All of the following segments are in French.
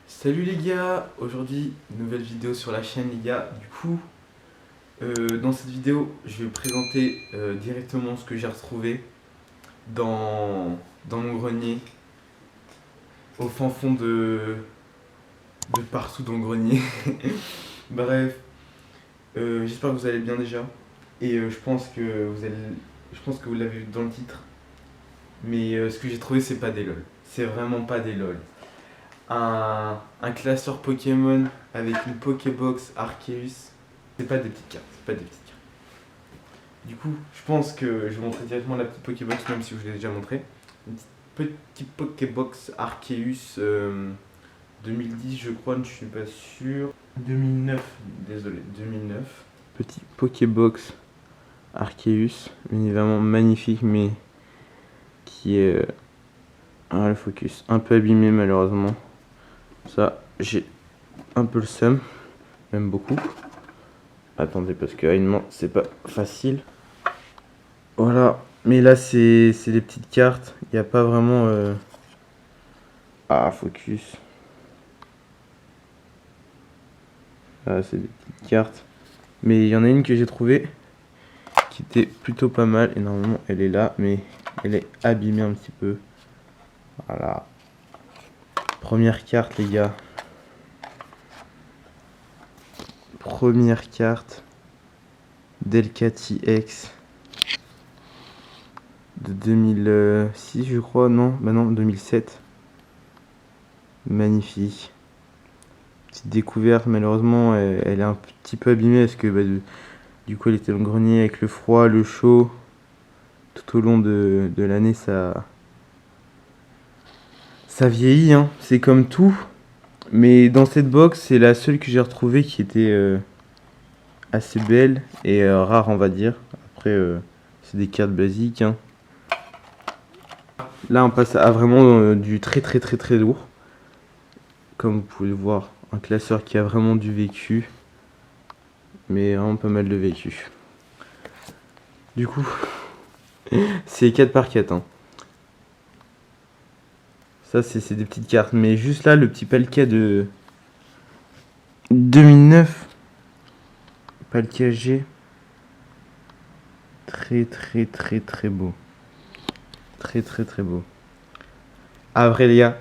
Salut les gars, aujourd'hui nouvelle vidéo sur la chaîne les gars. Du coup, dans cette vidéo, je vais présenter directement ce que j'ai retrouvé dans mon grenier, au fin fond de partout dans le grenier. Bref, j'espère que vous allez bien déjà. Et je pense que vous l'avez vu dans le titre. Mais ce que j'ai trouvé, c'est pas des lol. C'est vraiment pas des lol. Un classeur Pokémon avec une Pokébox Arceus. C'est pas des petites cartes, c'est pas des petites cartes. Du coup, je pense que je vais montrer directement la petite Pokébox, même si je l'ai déjà montré. Une petite Pokébox Arceus 2010, je crois, je suis pas sûr. 2009, désolé, 2009. Petit Pokébox Arceus, bien évidemment magnifique, mais qui est. Le focus, un peu abîmé malheureusement. Ça, j'ai un peu le seum, même beaucoup. Attendez, parce que alignement, c'est pas facile. Voilà, mais là, c'est les petites cartes. Il n'y a pas vraiment. Focus. Ah, c'est des petites cartes. Mais il y en a une que j'ai trouvée qui était plutôt pas mal. Et normalement, elle est là, mais elle est abîmée un petit peu. Voilà. Première carte, les gars. Première carte. Delcatty X. De 2006, je crois. Non, bah non, 2007. Magnifique. Petite découverte, malheureusement, elle est un petit peu abîmée parce que du coup, elle était dans le grenier avec le froid, le chaud. Tout au long de l'année, ça vieillit, hein. C'est comme tout. Mais dans cette box, c'est la seule que j'ai retrouvée qui était assez belle et rare, on va dire. Après, c'est des cartes basiques, hein. Là, on passe à vraiment du très lourd. Comme vous pouvez le voir, un classeur qui a vraiment du vécu. Mais vraiment pas mal de vécu. Du coup, c'est 4 par 4, hein. Ça, c'est des petites cartes. Mais juste là, le petit Palkia de 2009. Palkia G. Très beau. Très beau. Après, les gars,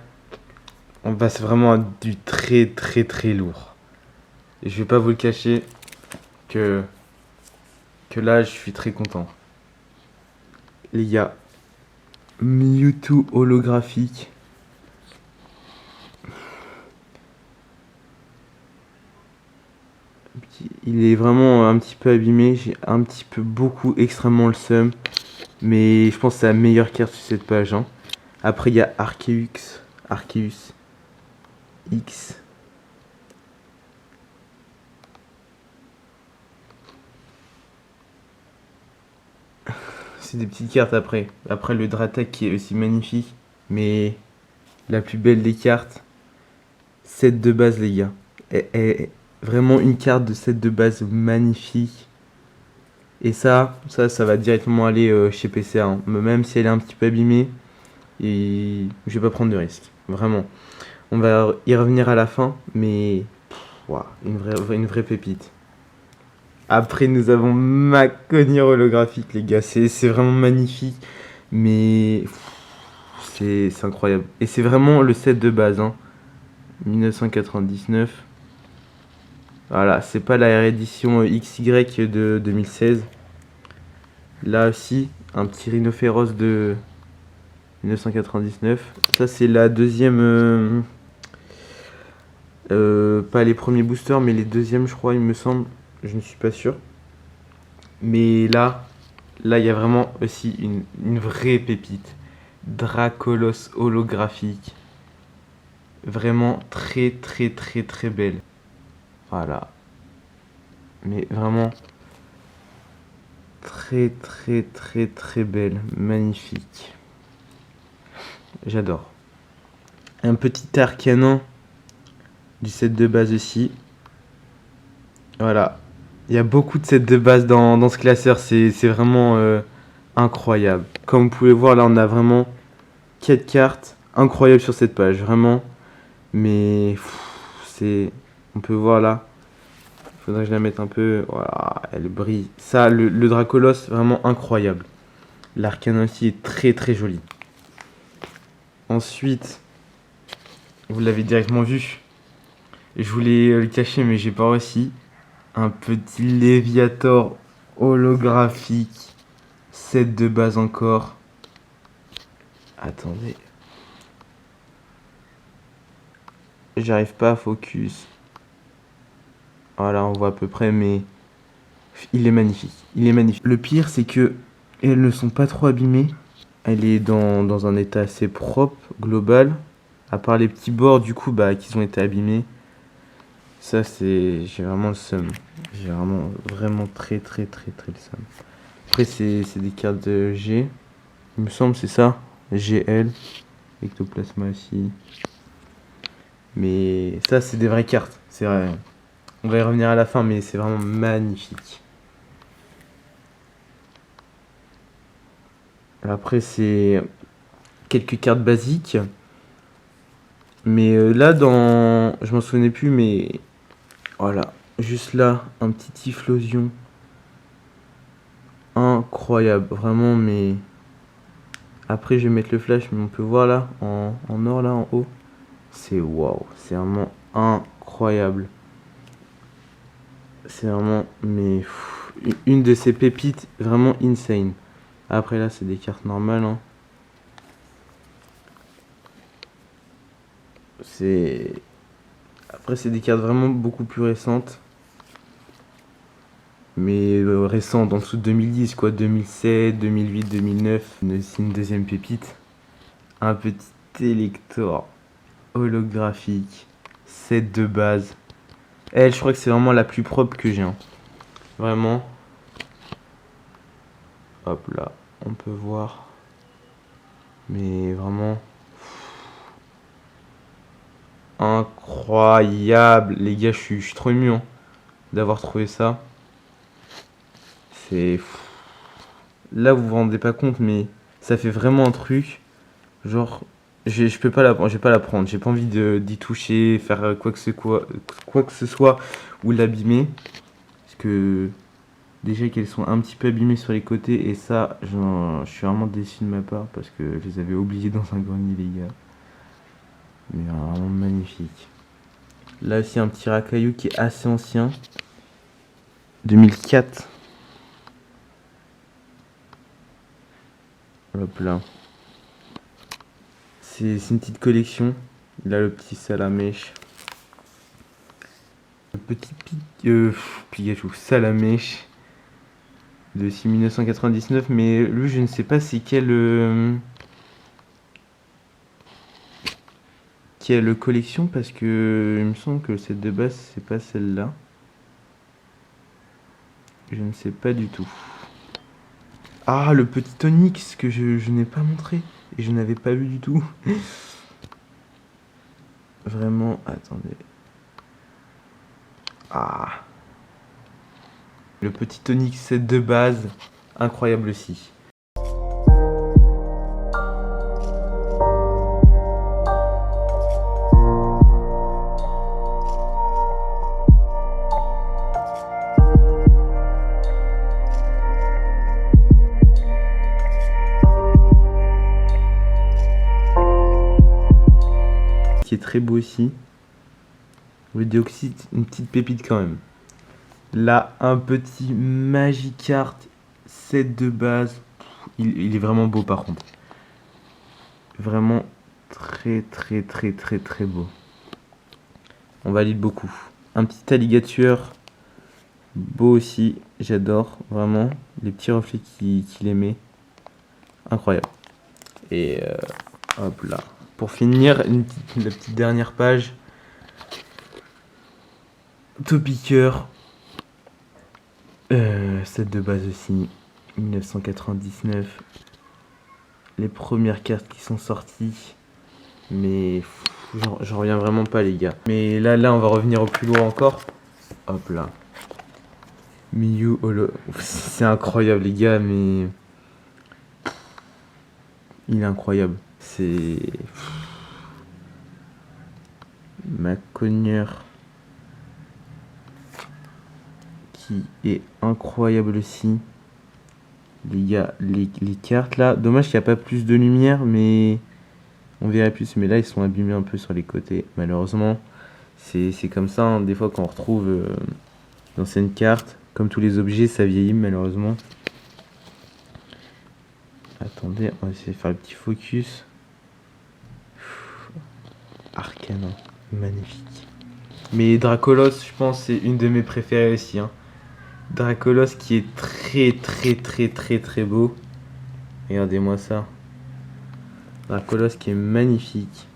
on passe vraiment à du très lourd. Et je vais pas vous le cacher que là, je suis très content. Les gars, Mewtwo holographique. Il est vraiment un petit peu abîmé. J'ai un petit peu extrêmement le seum. Mais je pense que c'est la meilleure carte sur cette page, hein. Après, il y a Arceus X. C'est des petites cartes après. Après, le Dratak qui est aussi magnifique. Mais la plus belle des cartes, set de base, les gars. Vraiment une carte de set de base magnifique. Et ça va directement aller chez PCA, hein. Même si elle est un petit peu abîmée. Et je vais pas prendre de risque. Vraiment. On va y revenir à la fin. Mais wow, une vraie pépite. Après, nous avons Macognure holographique, les gars. C'est vraiment magnifique. Mais c'est incroyable. Et c'est vraiment le set de base, hein. 1999. Voilà, c'est pas la réédition XY de 2016. Là aussi, un petit rhinocéros de 1999. Ça, c'est la deuxième. Pas les premiers boosters, mais les deuxièmes, je crois, il me semble. Je ne suis pas sûr. Mais là, il y a vraiment aussi une vraie pépite. Dracolos holographique. Vraiment très belle. Voilà. Mais vraiment très belle. Magnifique. J'adore. Un petit Arcanin du set de base aussi. Voilà. Il y a beaucoup de sets de base dans ce classeur. C'est vraiment incroyable. Comme vous pouvez voir, là, on a vraiment 4 cartes incroyables sur cette page. Vraiment. Mais c'est... On peut voir là. Il faudrait que je la mette un peu. Voilà, elle brille. Ça, le Dracolos, vraiment incroyable. L'arcane aussi est très très joli. Ensuite, vous l'avez directement vu. Je voulais le cacher, mais j'ai pas réussi. Un petit Léviator holographique. Set de base encore. Attendez. J'arrive pas à focus. Voilà, on voit à peu près, mais il est magnifique. Il est magnifique. Le pire, c'est que elles ne sont pas trop abîmées. Elle est dans un état assez propre, global. À part les petits bords, du coup, qui ont été abîmés. Ça, c'est... J'ai vraiment le seum. J'ai vraiment très, très, très, très le seum. Après, c'est des cartes de G. Il me semble, c'est ça. GL. Ectoplasma aussi. Mais ça, c'est des vraies cartes. C'est vrai. On va y revenir à la fin, mais c'est vraiment magnifique. Après, c'est quelques cartes basiques. Mais là, je m'en souvenais plus, mais... Voilà. Juste là, un petit Typhlosion. Incroyable. Vraiment, mais... Après, je vais mettre le flash, mais on peut voir là, en or, là, en haut. C'est waouh. C'est vraiment incroyable. C'est vraiment... Mais... une de ces pépites vraiment insane. Après, là, c'est des cartes normales, hein. C'est... Après, c'est des cartes vraiment beaucoup plus récentes. Mais récentes, en dessous de 2010, quoi. 2007, 2008, 2009. C'est une deuxième pépite. Un petit Elector holographique. Set de base. Elle, je crois que c'est vraiment la plus propre que j'ai. Hein. Vraiment. Hop là, on peut voir. Mais vraiment... Incroyable. Les gars, je suis trop ému hein, d'avoir trouvé ça. C'est... Là, vous vous rendez pas compte, mais ça fait vraiment un truc. Genre, je peux pas la prendre, je vais pas la prendre. J'ai pas envie d'y toucher, faire quoi que ce soit ou l'abîmer. Parce que déjà qu'elles sont un petit peu abîmées sur les côtés. Et ça, je suis vraiment déçu de ma part parce que je les avais oubliés dans un grenier, les gars. Mais vraiment magnifique. Là aussi, un petit racaillou qui est assez ancien. 2004. Hop là. C'est une petite collection. Il a le petit Salamèche. Le petit Pikachu Salamèche de 1999. Mais lui, je ne sais pas c'est quelle collection parce que il me semble que cette de base, c'est pas celle-là. Je ne sais pas du tout. Ah, le petit Onyx que je n'ai pas montré. Et je n'avais pas vu du tout. Vraiment, attendez. Ah. Le petit Onyx set de base. Incroyable aussi. Qui est très beau aussi. Le Déoxyde, une petite pépite quand même. Là, un petit Magikarp set de base. Il est vraiment beau par contre. Vraiment très très très très très beau. On valide beaucoup. Un petit alligator. Beau aussi. J'adore vraiment. Les petits reflets qu'il émet. Incroyable. Et hop là. Pour finir, la petite dernière page. Topiqueur. Set de base aussi. 1999. Les premières cartes qui sont sorties. Mais j'en reviens vraiment pas les gars. Mais là on va revenir au plus lourd encore. Hop là. Miyu Holo. C'est incroyable les gars mais... Il est incroyable. C'est... Macogneur qui est incroyable aussi. Les gars, les cartes là, dommage qu'il n'y a pas plus de lumière, mais on verrait plus. Mais là, ils sont abîmés un peu sur les côtés, malheureusement. C'est comme ça, hein. Des fois, quand on retrouve d'anciennes cartes, comme tous les objets, ça vieillit malheureusement. Attendez, on va essayer de faire le petit focus. Arcana, magnifique. Mais Dracolos, je pense, c'est une de mes préférées aussi, hein. Dracolos qui est très beau. Regardez-moi ça. Dracolos qui est magnifique.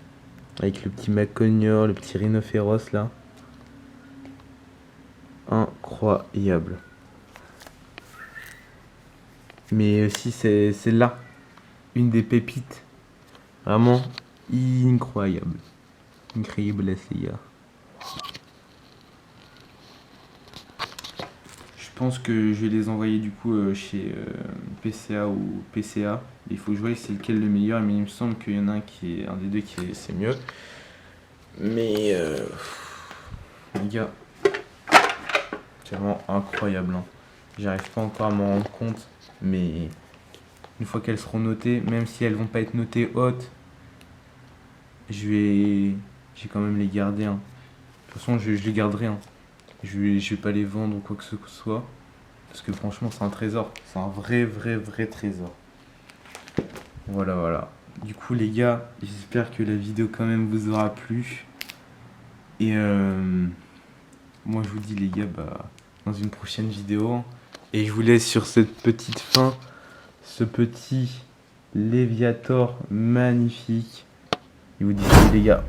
Avec le petit Macogneur, le petit Rhinophéros là. Incroyable. Mais aussi c'est là. Une des pépites. Vraiment incroyable. Incroyable les gars. Je pense que je vais les envoyer du coup chez PCA ou PCA. Il faut que je vois c'est lequel le meilleur, mais il me semble qu'il y en a un qui est un des deux qui est c'est mieux. Mais les gars, c'est vraiment incroyable, hein. J'arrive pas encore à m'en rendre compte, mais une fois qu'elles seront notées, même si elles vont pas être notées hautes, je vais quand même les garder, hein. De toute façon, je les garderai, hein. Je vais pas les vendre ou quoi que ce soit. Parce que franchement, c'est un trésor. C'est un vrai trésor. Voilà. Du coup, les gars, j'espère que la vidéo quand même vous aura plu. Et moi, je vous dis, les gars, dans une prochaine vidéo. Et je vous laisse sur cette petite fin. Ce petit Léviator magnifique. Je vous dis salut, les gars.